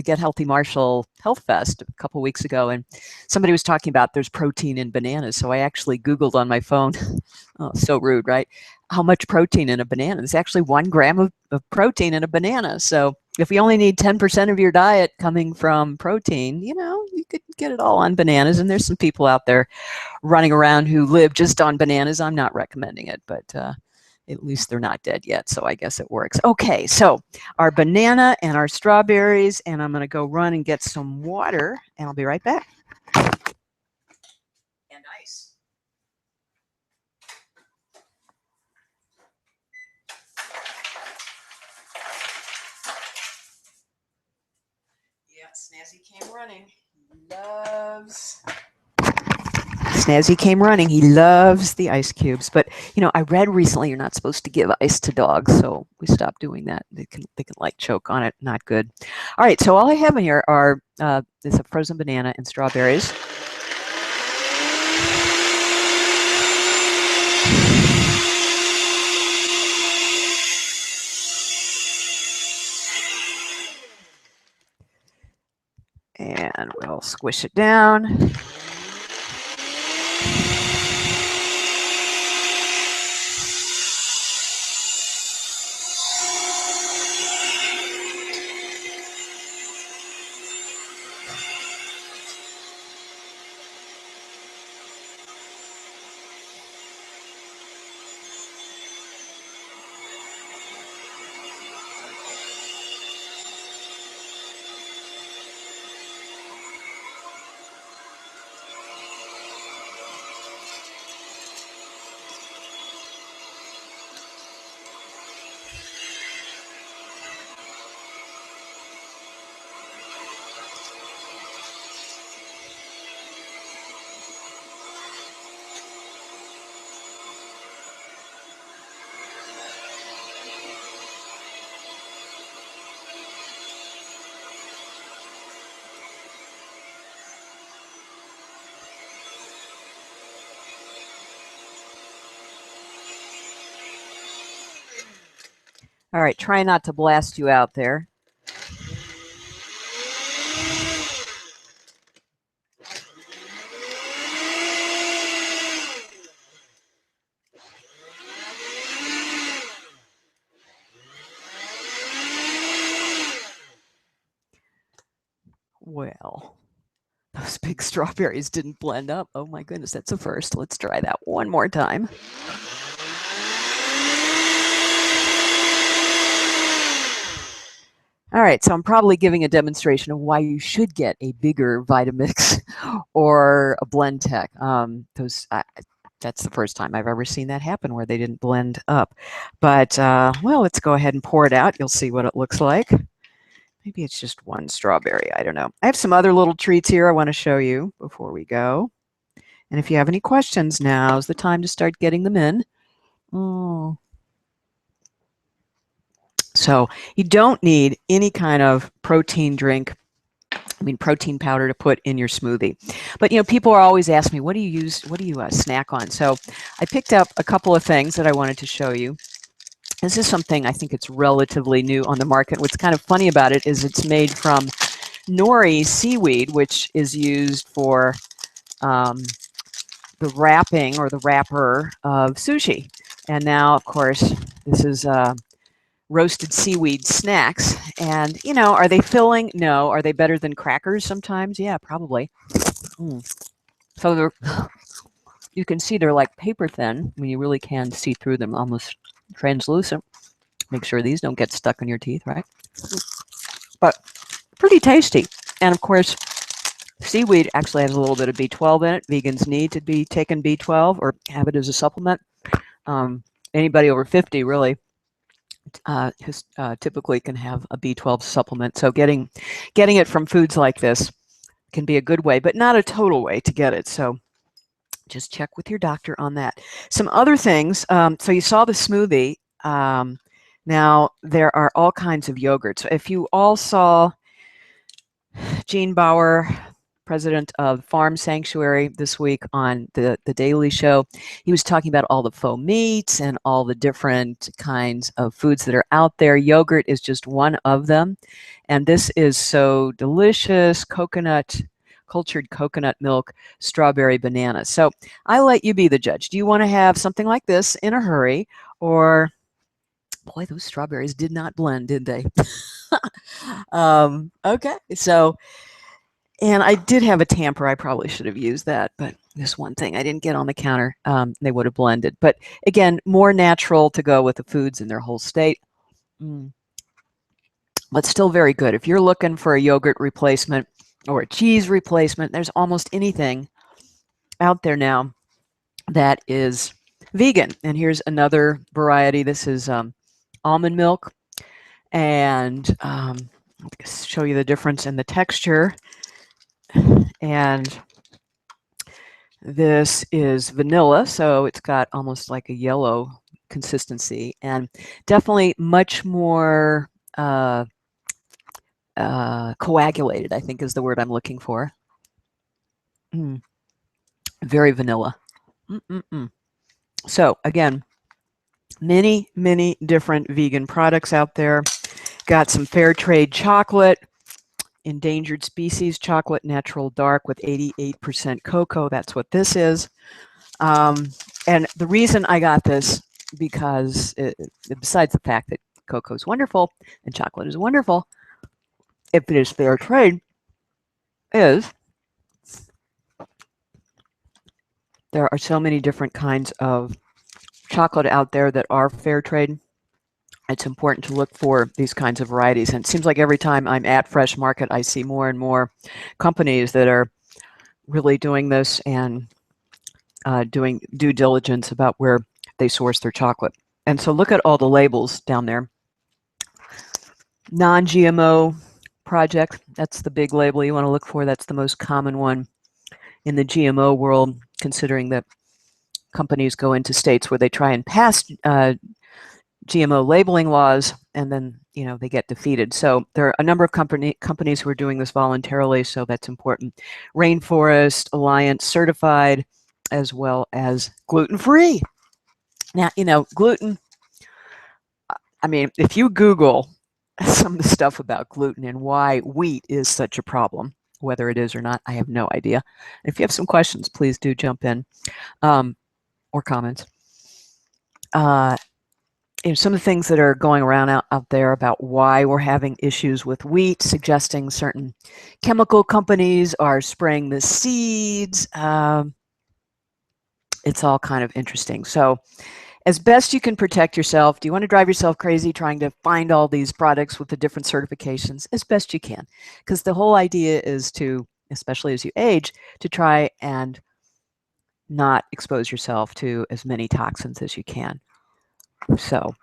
Get Healthy Marshall Health Fest a couple weeks ago, and somebody was talking about there's protein in bananas. So I actually Googled on my phone, oh, so rude, right? How much protein in a banana? There's actually 1 gram of protein in a banana. So if you only need 10% of your diet coming from protein, you know, you could get it all on bananas. And there's some people out there running around who live just on bananas. I'm not recommending it, but at least they're not dead yet, so I guess it works. Okay, so our banana and our strawberries, and I'm going to go run and get some water, and I'll be right back. And ice. Yeah, Snazzy came running. Snazzy came running. He loves the ice cubes. But, you know, I read recently you're not supposed to give ice to dogs, so we stopped doing that. They can like choke on it. Not good. All right, so all I have in here are is a frozen banana and strawberries. And we'll squish it down. All right, try not to blast you out there. Well, those big strawberries didn't blend up. Oh my goodness, that's a first. Let's try that one more time. All right, so I'm probably giving a demonstration of why you should get a bigger Vitamix or a Blendtec. That's the first time I've ever seen that happen where they didn't blend up. But, well, let's go ahead and pour it out. You'll see what it looks like. Maybe it's just one strawberry. I don't know. I have some other little treats here I want to show you before we go. And if you have any questions, now's the time to start getting them in. Oh. So you don't need any kind of protein drink, protein powder to put in your smoothie. But, people are always asking me, what do you use, what do you snack on? So I picked up a couple of things that I wanted to show you. This is something I think it's relatively new on the market. What's kind of funny about it is it's made from nori seaweed, which is used for the wrapping or the wrapper of sushi. And now, of course, this is roasted seaweed snacks. And, are they filling? No. Are they better than crackers sometimes? Yeah, probably. So you can see they're like paper thin. I mean, you really can see through them, almost translucent. Make sure these don't get stuck in your teeth, right? But pretty tasty. And of course, seaweed actually has a little bit of B12 in it. Vegans need to be taking B12 or have it as a supplement. Anybody over 50 really typically can have a B12 supplement. So getting it from foods like this can be a good way, but not a total way to get it. So just check with your doctor on that. Some other things. So you saw the smoothie. Now there are all kinds of yogurts. If you all saw Gene Bauer, president of Farm Sanctuary, this week on the Daily Show, he was talking about all the faux meats and all the different kinds of foods that are out there. Yogurt is just one of them. And this is so delicious, cultured coconut milk, strawberry banana. So I let you be the judge. Do you want to have something like this in a hurry, or, boy, those strawberries did not blend, did they? Okay, so, and I did have a tamper. I probably should have used that, but this one thing I didn't get on the counter, they would have blended. But again, more natural to go with the foods in their whole state. But still very good. If you're looking for a yogurt replacement or a cheese replacement, there's almost anything out there now that is vegan. And here's another variety. This is almond milk. And I'll show you the difference in the texture. And this is vanilla, so it's got almost like a yellow consistency, and definitely much more coagulated, I think is the word I'm looking for. Very vanilla. So again, many, many different vegan products out there. Got some fair trade chocolate, endangered species chocolate, natural dark with 88% cocoa. That's what this is. And the reason I got this, because besides the fact that cocoa is wonderful and chocolate is wonderful, if it is fair trade, is there are so many different kinds of chocolate out there that are fair trade. It's important to look for these kinds of varieties. And it seems like every time I'm at Fresh Market, I see more and more companies that are really doing this and doing due diligence about where they source their chocolate. And so look at all the labels down there. Non-GMO project, that's the big label you want to look for. That's the most common one in the GMO world, considering that companies go into states where they try and pass GMO labeling laws, and then they get defeated. So there are a number of companies who are doing this voluntarily, so that's important. Rainforest Alliance certified, as well as gluten-free. Now, gluten, I mean, if you Google some of the stuff about gluten and why wheat is such a problem, whether it is or not, I have no idea. If you have some questions, please do jump in, or comments. Some of the things that are going around out there about why we're having issues with wheat, suggesting certain chemical companies are spraying the seeds. It's all kind of interesting. So as best you can protect yourself, do you want to drive yourself crazy trying to find all these products with the different certifications? As best you can. Because the whole idea is to, especially as you age, to try and not expose yourself to as many toxins as you can. So,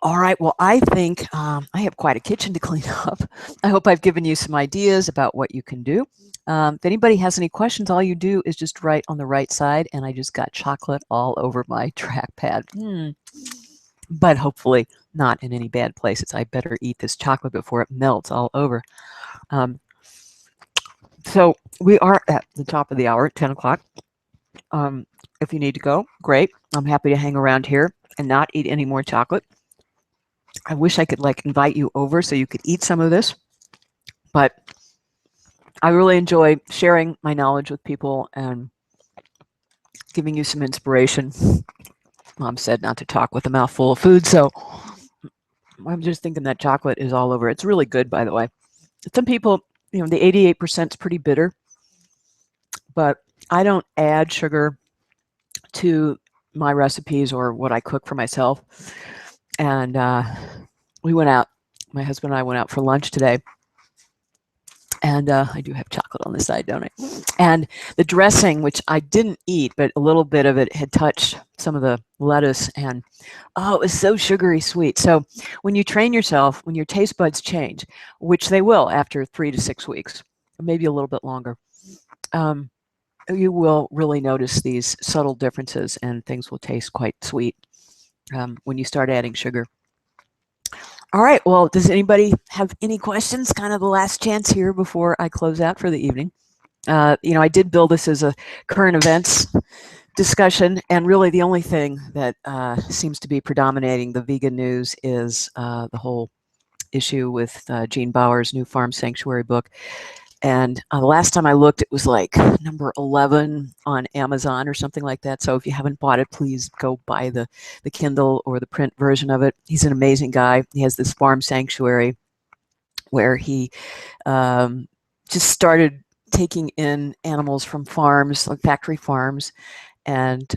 all right, well, I think I have quite a kitchen to clean up. I hope I've given you some ideas about what you can do. If anybody has any questions, all you do is just write on the right side, and I just got chocolate all over my trackpad. But hopefully not in any bad places. I better eat this chocolate before it melts all over. So we are at the top of the hour, 10 o'clock. If you need to go, great. I'm happy to hang around here and not eat any more chocolate. I wish I could like invite you over so you could eat some of this, but I really enjoy sharing my knowledge with people and giving you some inspiration. Mom said not to talk with a mouthful of food, so I'm just thinking that chocolate is all over. It's really good, by the way. Some people, the 88% is pretty bitter, but I don't add sugar to my recipes or what I cook for myself. And we went out, my husband and I went out for lunch today. And I do have chocolate on the side, don't I? And the dressing, which I didn't eat, but a little bit of it had touched some of the lettuce, and oh, it was so sugary sweet. So when you train yourself, when your taste buds change, which they will after 3 to 6 weeks, or maybe a little bit longer, you will really notice these subtle differences, and things will taste quite sweet when you start adding sugar. All right, well, does anybody have any questions? Kind of the last chance here before I close out for the evening. I did build this as a current events discussion, and really the only thing that seems to be predominating the vegan news is the whole issue with Gene Bauer's new Farm Sanctuary book. And the last time I looked, it was like number 11 on Amazon or something like that. So if you haven't bought it, please go buy the Kindle or the print version of it. He's an amazing guy. He has this farm sanctuary where he just started taking in animals from farms, like factory farms. And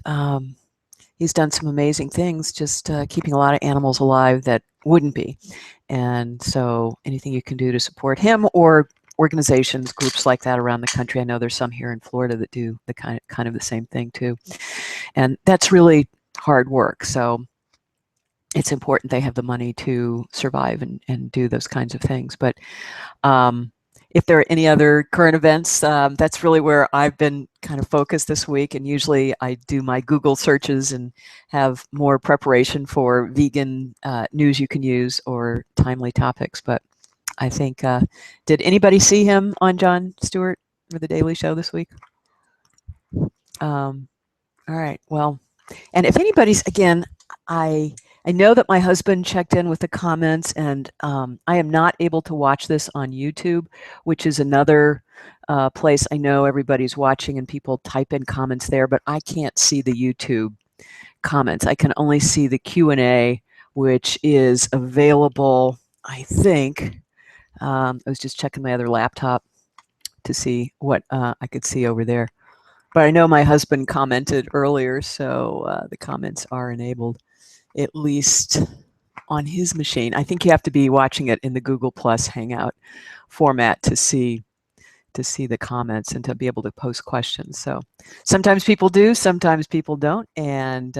he's done some amazing things, just keeping a lot of animals alive that wouldn't be. And so anything you can do to support him, or organizations, groups like that around the country. I know there's some here in Florida that do the kind of the same thing too. And that's really hard work. So it's important they have the money to survive and do those kinds of things. But if there are any other current events, that's really where I've been kind of focused this week. And usually I do my Google searches and have more preparation for vegan news you can use or timely topics. But I think, did anybody see him on Jon Stewart or The Daily Show this week? All right, well, and if anybody's, again, I know that my husband checked in with the comments, and I am not able to watch this on YouTube, which is another place I know everybody's watching and people type in comments there, but I can't see the YouTube comments. I can only see the Q&A, which is available, I think. I was just checking my other laptop to see what I could see over there. But I know my husband commented earlier, so the comments are enabled, at least on his machine. I think you have to be watching it in the Google Plus Hangout format to see the comments and to be able to post questions. So sometimes people do, sometimes people don't. And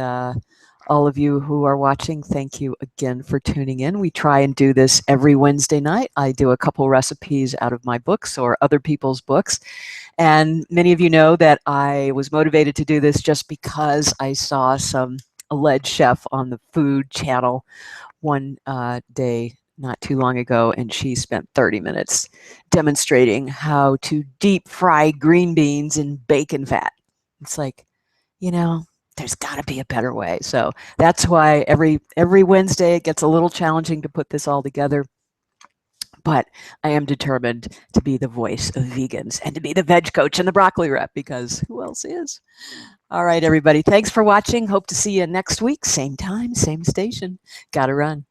all of you who are watching, thank you again for tuning in. We try and do this every Wednesday night. I do a couple recipes out of my books or other people's books. And many of you know that I was motivated to do this just because I saw some alleged chef on the Food Channel one day not too long ago, and she spent 30 minutes demonstrating how to deep fry green beans in bacon fat. It's like, there's got to be a better way. So that's why every Wednesday it gets a little challenging to put this all together. But I am determined to be the voice of vegans and to be the veg coach and the broccoli rep, because who else is? All right, everybody. Thanks for watching. Hope to see you next week. Same time, same station. Gotta run.